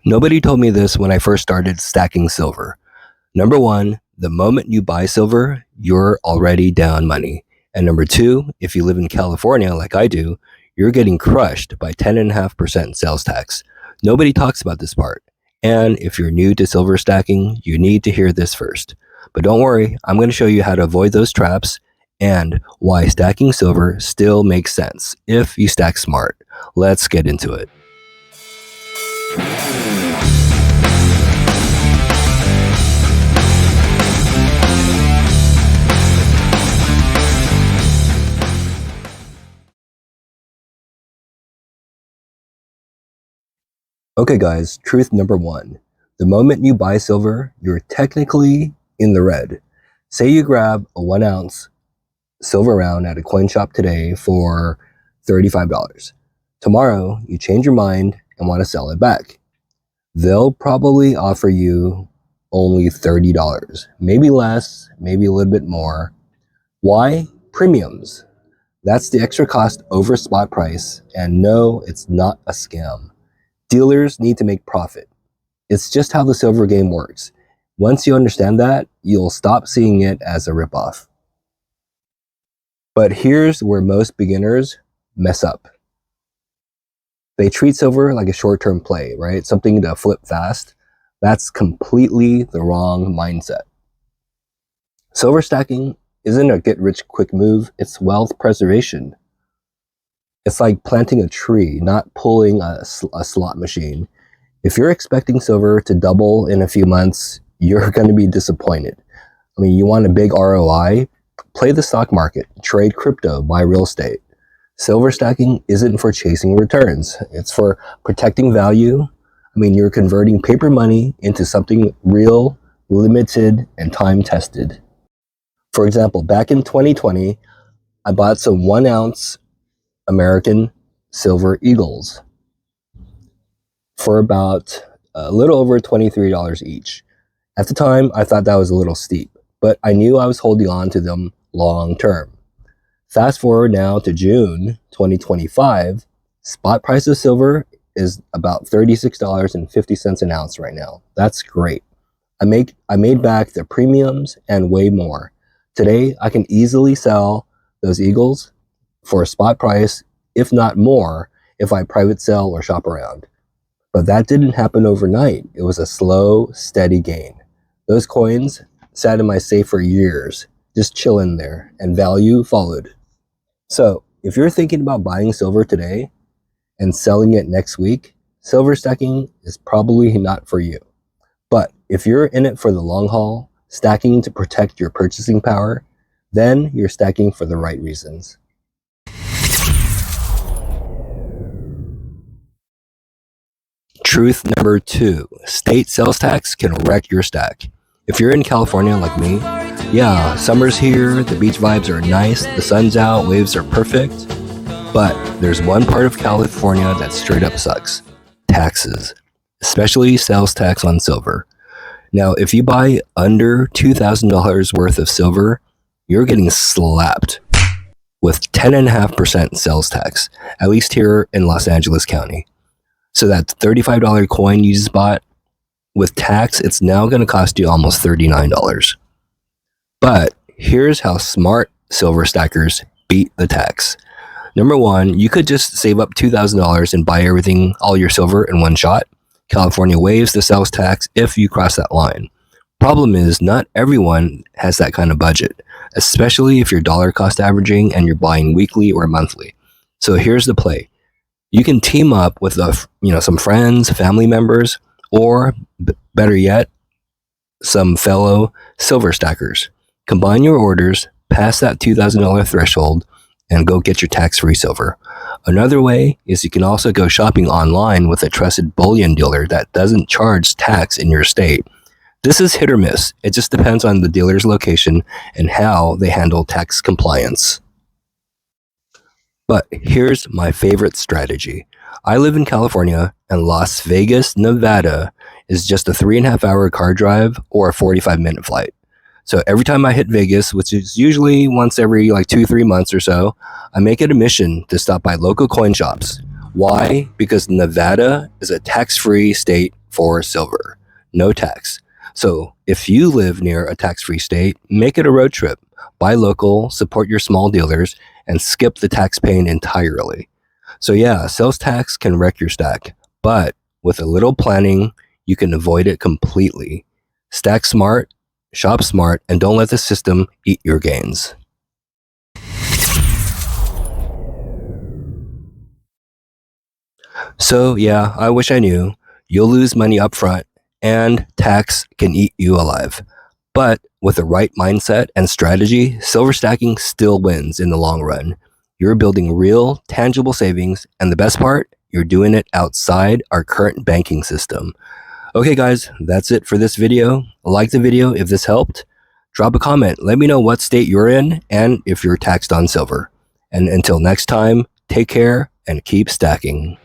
Nobody told me this when I first started stacking silver. Number one, the moment you buy silver, you're already down money. And number two, if you live in California like I do, you're getting crushed by 10.5% sales tax. Nobody talks about this part. And if you're new to silver stacking, you need to hear this first. But don't worry, I'm going to show you how to avoid those traps and why stacking silver still makes sense if you stack smart. Let's get into it. Okay guys, truth number one. The moment you buy silver, you're technically in the red. Say you grab a 1 ounce silver round at a coin shop today for $35. Tomorrow, you change your mind and want to sell it back. They'll probably offer you only $30, maybe less, maybe a little bit more. Why? Premiums. That's the extra cost over spot price, and no, it's not a scam. Dealers need to make profit. It's just how the silver game works. Once you understand that, you'll stop seeing it as a ripoff. But here's where most beginners mess up. They treat silver like a short-term play, right? Something to flip fast. That's completely the wrong mindset. Silver stacking isn't a get-rich-quick move. It's wealth preservation. It's like planting a tree, not pulling a slot machine. If you're expecting silver to double in a few months, you're going to be disappointed. I mean, you want a big ROI? Play the stock market, trade crypto, buy real estate. Silver stacking isn't for chasing returns. It's for protecting value. I mean, you're converting paper money into something real, limited, and time-tested. For example, back in 2020, I bought some 1 ounce American Silver Eagles for about a little over $23 each. At the time, I thought that was a little steep, but I knew I was holding on to them long term. Fast forward now to June 2025, spot price of silver is about $36.50 an ounce right now. That's great. I made back the premiums and way more. Today, I can easily sell those Eagles for a spot price, if not more, if I private sell or shop around. But that didn't happen overnight. It was a slow, steady gain. Those coins sat in my safe for years, just chilling there, and value followed. So, if you're thinking about buying silver today and selling it next week, silver stacking is probably not for you. But if you're in it for the long haul, stacking to protect your purchasing power, then you're stacking for the right reasons. Truth number two, state sales tax can wreck your stack. If you're in California like me, yeah, summer's here, the beach vibes are nice, the sun's out, waves are perfect. But there's one part of California that straight up sucks. Taxes, especially sales tax on silver. Now, if you buy under $2,000 worth of silver, you're getting slapped with 10.5% sales tax, at least here in Los Angeles County. So that $35 coin you just bought, with tax, it's now going to cost you almost $39. But here's how smart silver stackers beat the tax. Number one, you could just save up $2,000 and buy everything, all your silver in one shot. California waives the sales tax if you cross that line. Problem is, not everyone has that kind of budget, especially if you're dollar cost averaging and you're buying weekly or monthly. So here's the play. You can team up with some friends, family members, or better yet, some fellow silver stackers. Combine your orders, pass that $2,000 threshold, and go get your tax-free silver. Another way is you can also go shopping online with a trusted bullion dealer that doesn't charge tax in your state. This is hit or miss. It just depends on the dealer's location and how they handle tax compliance. But here's my favorite strategy. I live in California, and Las Vegas, Nevada is just a 3.5-hour car drive or a 45-minute flight. So every time I hit Vegas, which is usually once every 2-3 months or so, I make it a mission to stop by local coin shops. Why? Because Nevada is a tax-free state for silver. No tax. So if you live near a tax-free state, make it a road trip. Buy local, support your small dealers, and skip the tax paying entirely. So yeah, sales tax can wreck your stack, but with a little planning, you can avoid it completely. Stack smart, shop smart, and don't let the system eat your gains. So yeah, I wish I knew. You'll lose money up front, and tax can eat you alive. But with the right mindset and strategy, silver stacking still wins in the long run. You're building real, tangible savings, and the best part, you're doing it outside our current banking system. Okay guys, that's it for this video. Like the video if this helped. Drop a comment, let me know what state you're in and if you're taxed on silver. And until next time, take care and keep stacking.